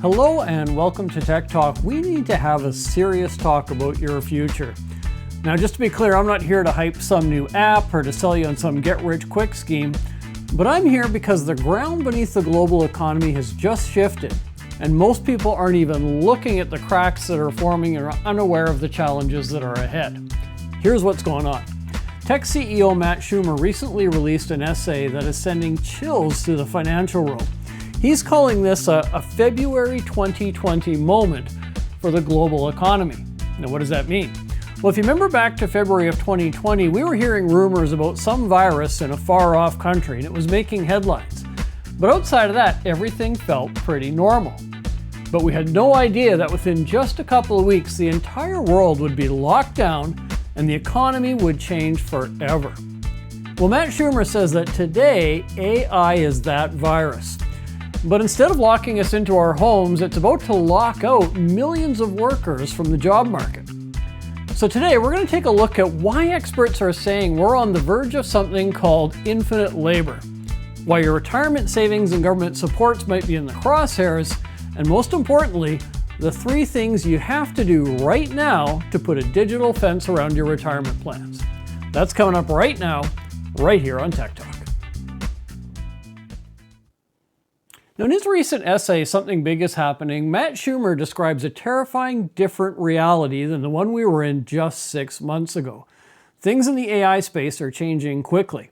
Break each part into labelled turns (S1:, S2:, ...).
S1: Hello and welcome to Tech Talk. We need to have a serious talk about your future. Now, just to be clear, I'm not here to hype some new app or to sell you on some get-rich-quick scheme, but I'm here because the ground beneath the global economy has just shifted, and most people aren't even looking at the cracks that are forming and are unaware of the challenges that are ahead. Here's what's going on. Tech CEO Matt Shumer recently released an essay that is sending chills through the financial world. He's calling this a February 2020 moment for the global economy. Now, what does that mean? Well, if you remember back to February of 2020, we were hearing rumors about some virus in a far-off country, and it was making headlines. But outside of that, everything felt pretty normal. But we had no idea that within just a couple of weeks, the entire world would be locked down and the economy would change forever. Well, Matt Shumer says that today, AI is that virus. But instead of locking us into our homes, it's about to lock out millions of workers from the job market. So today we're going to take a look at why experts are saying we're on the verge of something called infinite labor, why your retirement savings and government supports might be in the crosshairs, and most importantly, the 3 things you have to do right now to put a digital fence around your retirement plans. That's coming up right now, right here on Tech Talk. Now, in his recent essay, Something Big is Happening, Matt Shumer describes a terrifying different reality than the one we were in just 6 months ago. Things in the AI space are changing quickly.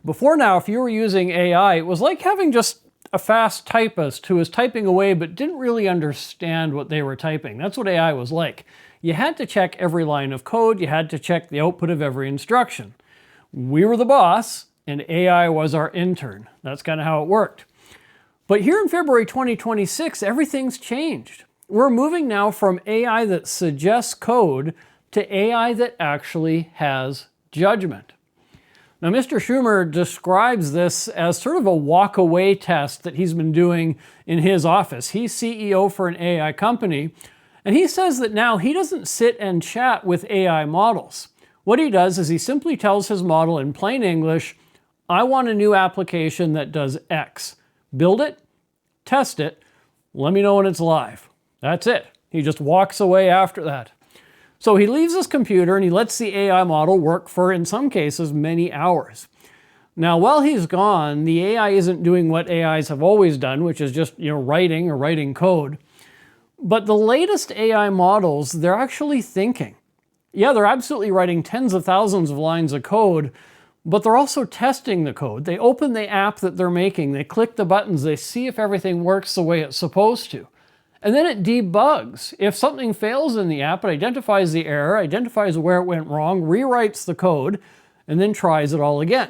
S1: Before now, if you were using AI, it was like having just a fast typist who was typing away but didn't really understand what they were typing. That's what AI was like. You had to check every line of code, you had to check the output of every instruction. We were the boss, and AI was our intern. That's kind of how it worked. But here in February 2026, everything's changed. We're moving now from AI that suggests code to AI that actually has judgment. Now, Mr. Shumer describes this as sort of a walk-away test that he's been doing in his office. He's CEO for an AI company, and he says that now he doesn't sit and chat with AI models. What he does is he simply tells his model in plain English, I want a new application that does X. Build it, test it, let me know when it's live. That's it. He just walks away after that. So he leaves his computer and he lets the AI model work for, in some cases, many hours. Now, while he's gone, the AI isn't doing what AIs have always done, which is just, writing code. But the latest AI models, they're actually thinking. Yeah, they're absolutely writing tens of thousands of lines of code, but they're also testing the code. They open the app that they're making, they click the buttons, they see if everything works the way it's supposed to. And then it debugs. If something fails in the app, it identifies the error, identifies where it went wrong, rewrites the code, and then tries it all again.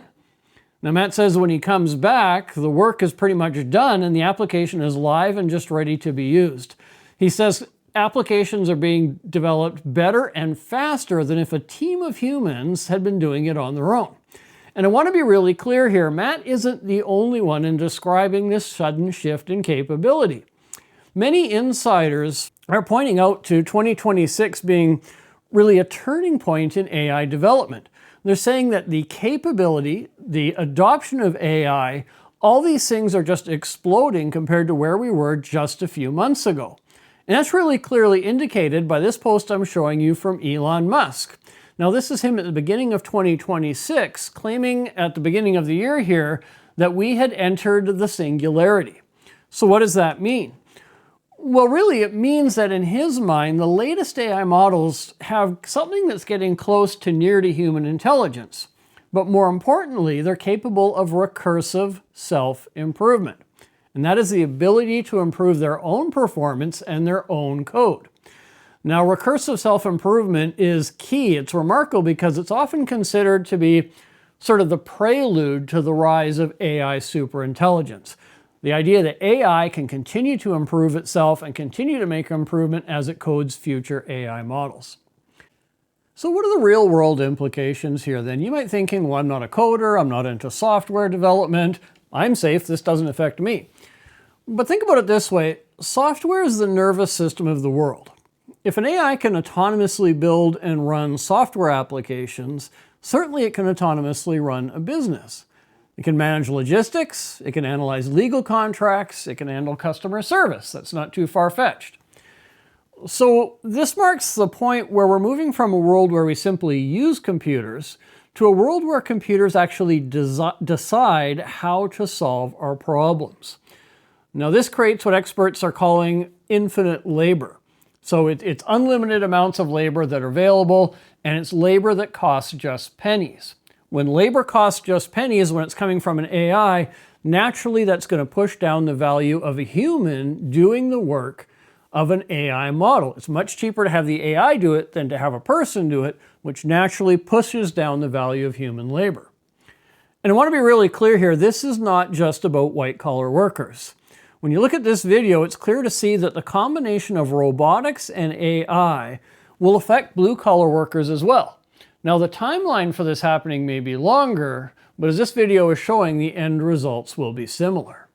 S1: Now, Matt says when he comes back, the work is pretty much done and the application is live and just ready to be used. He says applications are being developed better and faster than if a team of humans had been doing it on their own. And I want to be really clear here, Matt isn't the only one in describing this sudden shift in capability. Many insiders are pointing out to 2026 being really a turning point in AI development. They're saying that the capability, the adoption of AI, all these things are just exploding compared to where we were just a few months ago. And that's really clearly indicated by this post I'm showing you from Elon Musk. Now, this is him at the beginning of 2026, claiming at the beginning of the year here that we had entered the singularity. So what does that mean? Well, really, it means that in his mind, the latest AI models have something that's getting close to near to human intelligence. But more importantly, they're capable of recursive self-improvement. And that is the ability to improve their own performance and their own code. Now, recursive self-improvement is key. It's remarkable because it's often considered to be sort of the prelude to the rise of AI superintelligence. The idea that AI can continue to improve itself and continue to make improvement as it codes future AI models. So what are the real-world implications here then? You might be thinking, well, I'm not a coder, I'm not into software development, I'm safe, this doesn't affect me. But think about it this way, software is the nervous system of the world. If an AI can autonomously build and run software applications, certainly it can autonomously run a business. It can manage logistics, it can analyze legal contracts, it can handle customer service. That's not too far-fetched. So this marks the point where we're moving from a world where we simply use computers to a world where computers actually decide how to solve our problems. Now this creates what experts are calling infinite labor. So it's unlimited amounts of labor that are available, and it's labor that costs just pennies. When labor costs just pennies, when it's coming from an AI, naturally that's going to push down the value of a human doing the work of an AI model. It's much cheaper to have the AI do it than to have a person do it, which naturally pushes down the value of human labor. And I want to be really clear here, this is not just about white-collar workers. When you look at this video, it's clear to see that the combination of robotics and AI will affect blue-collar workers as well. Now, the timeline for this happening may be longer, but as this video is showing, the end results will be similar.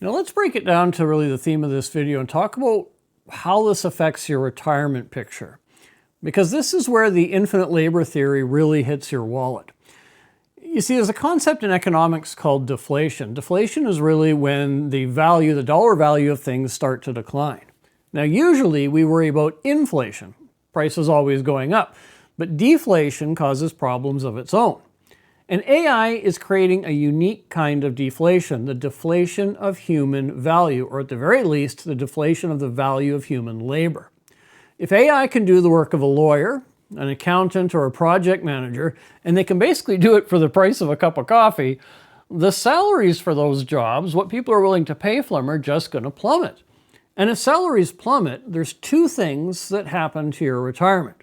S1: Now, let's break it down to really the theme of this video and talk about how this affects your retirement picture. Because this is where the infinite labor theory really hits your wallet. You see, there's a concept in economics called deflation. Deflation is really when the dollar value of things start to decline. Now, usually we worry about inflation, prices always going up, but deflation causes problems of its own. And AI is creating a unique kind of deflation, the deflation of human value, or at the very least, the deflation of the value of human labor. If AI can do the work of a lawyer, an accountant, or a project manager, and they can basically do it for the price of a cup of coffee, the salaries for those jobs, what people are willing to pay for them, are just going to plummet. And if salaries plummet, there's two things that happen to your retirement.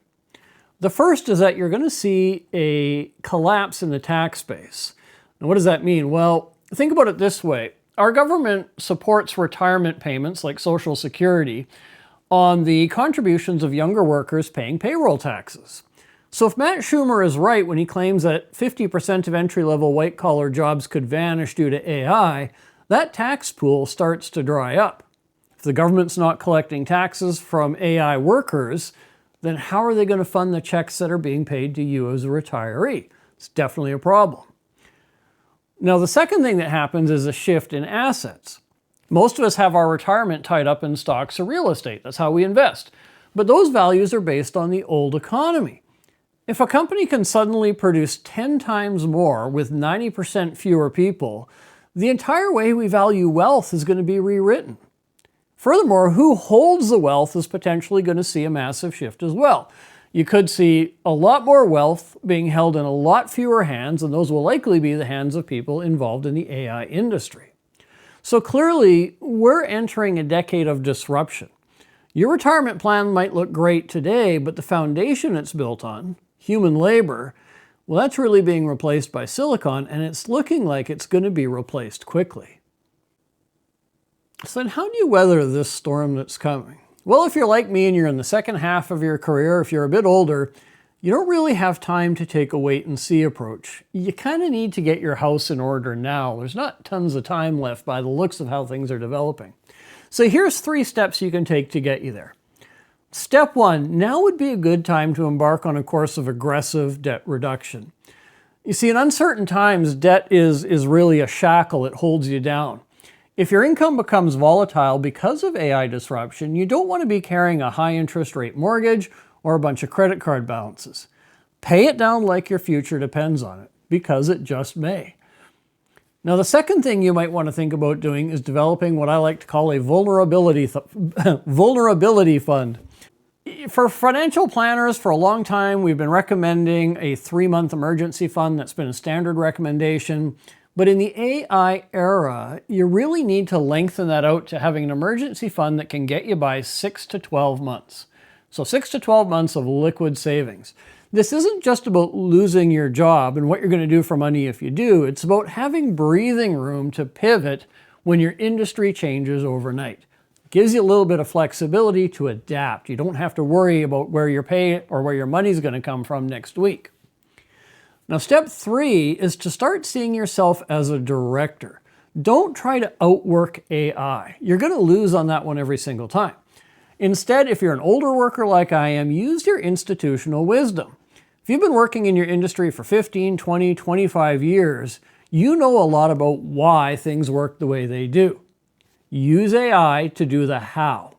S1: The first is that you're going to see a collapse in the tax base. Now, what does that mean? Well, think about it this way. Our government supports retirement payments like Social Security on the contributions of younger workers paying payroll taxes. So if Matt Shumer is right when he claims that 50% of entry-level white-collar jobs could vanish due to AI, that tax pool starts to dry up. If the government's not collecting taxes from AI workers, then how are they going to fund the checks that are being paid to you as a retiree? It's definitely a problem. Now, the second thing that happens is a shift in assets. Most of us have our retirement tied up in stocks or real estate. That's how we invest. But those values are based on the old economy. If a company can suddenly produce 10 times more with 90% fewer people, the entire way we value wealth is going to be rewritten. Furthermore, who holds the wealth is potentially going to see a massive shift as well. You could see a lot more wealth being held in a lot fewer hands, and those will likely be the hands of people involved in the AI industry. So clearly, we're entering a decade of disruption. Your retirement plan might look great today, but the foundation it's built on, human labor, well, that's really being replaced by silicon, and it's looking like it's going to be replaced quickly. So then how do you weather this storm that's coming? Well, if you're like me and you're in the second half of your career, if you're a bit older, you don't really have time to take a wait-and-see approach. You kind of need to get your house in order now. There's not tons of time left by the looks of how things are developing. So here's 3 steps you can take to get you there. Step 1, now would be a good time to embark on a course of aggressive debt reduction. You see, in uncertain times, debt is really a shackle. It holds you down. If your income becomes volatile because of AI disruption, you don't want to be carrying a high interest rate mortgage or a bunch of credit card balances. Pay it down like your future depends on it, because it just may. Now, the second thing you might want to think about doing is developing what I like to call a vulnerability fund. For financial planners, for a long time, we've been recommending a 3-month emergency fund. That's been a standard recommendation. But in the AI era, you really need to lengthen that out to having an emergency fund that can get you by 6 to 12 months. So 6 to 12 months of liquid savings. This isn't just about losing your job and what you're going to do for money if you do. It's about having breathing room to pivot when your industry changes overnight. It gives you a little bit of flexibility to adapt. You don't have to worry about where your pay or where your money's going to come from next week. Now, step 3 is to start seeing yourself as a director. Don't try to outwork AI. You're going to lose on that one every single time. Instead, if you're an older worker like I am, use your institutional wisdom. If you've been working in your industry for 15, 20, 25 years, you know a lot about why things work the way they do. Use AI to do the how.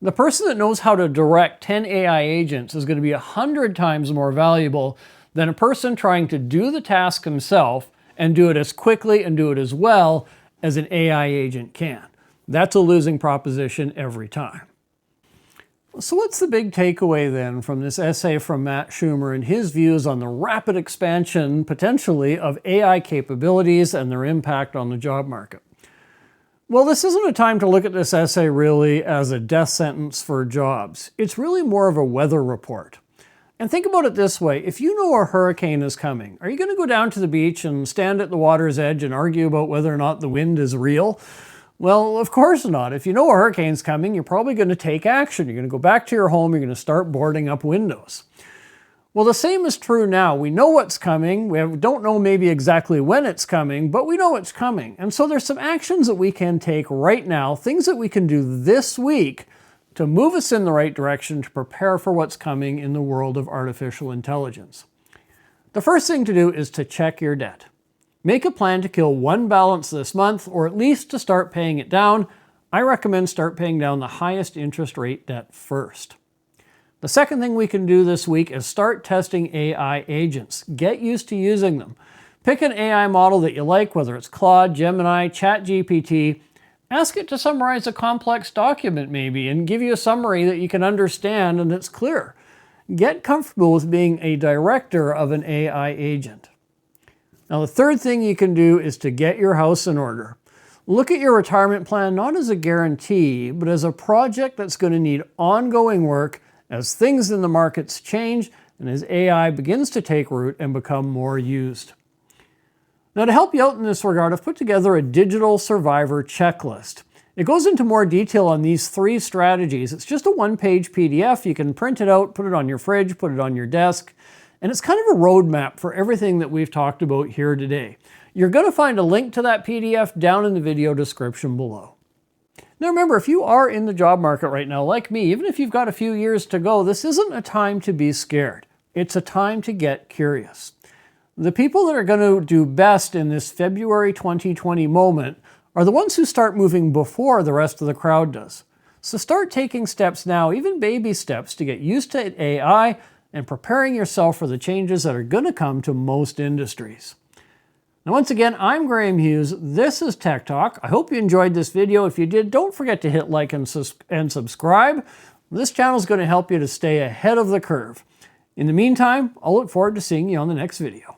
S1: The person that knows how to direct 10 AI agents is going to be 100 times more valuable than a person trying to do the task himself and do it as quickly and do it as well as an AI agent can. That's a losing proposition every time. So what's the big takeaway then from this essay from Matt Shumer and his views on the rapid expansion, potentially, of AI capabilities and their impact on the job market? Well, this isn't a time to look at this essay really as a death sentence for jobs. It's really more of a weather report. And think about it this way, if you know a hurricane is coming, are you going to go down to the beach and stand at the water's edge and argue about whether or not the wind is real? Well, of course not. If you know a hurricane's coming, you're probably going to take action. You're going to go back to your home, you're going to start boarding up windows. Well, the same is true now. We know what's coming. We don't know maybe exactly when it's coming, but we know it's coming. And so there's some actions that we can take right now, things that we can do this week to move us in the right direction to prepare for what's coming in the world of artificial intelligence. The first thing to do is to check your debt. Make a plan to kill one balance this month, or at least to start paying it down. I recommend start paying down the highest interest rate debt first. The second thing we can do this week is start testing AI agents. Get used to using them. Pick an AI model that you like, whether it's Claude, Gemini, ChatGPT. Ask it to summarize a complex document maybe and give you a summary that you can understand and that's clear. Get comfortable with being a director of an AI agent. Now, the third thing you can do is to get your house in order. Look at your retirement plan not as a guarantee, but as a project that's going to need ongoing work as things in the markets change and as AI begins to take root and become more used. Now, to help you out in this regard, I've put together a digital survivor checklist. It goes into more detail on these 3 strategies. It's just a one-page PDF. You can print it out, put it on your fridge, put it on your desk. And it's kind of a roadmap for everything that we've talked about here today. You're going to find a link to that PDF down in the video description below. Now remember, if you are in the job market right now, like me, even if you've got a few years to go, this isn't a time to be scared. It's a time to get curious. The people that are going to do best in this February 2020 moment are the ones who start moving before the rest of the crowd does. So start taking steps now, even baby steps, to get used to AI and preparing yourself for the changes that are going to come to most industries. Now, once again, I'm Graham Hughes. This is Tech Talk. I hope you enjoyed this video. If you did, don't forget to hit like and subscribe. This channel is going to help you to stay ahead of the curve. In the meantime, I'll look forward to seeing you on the next video.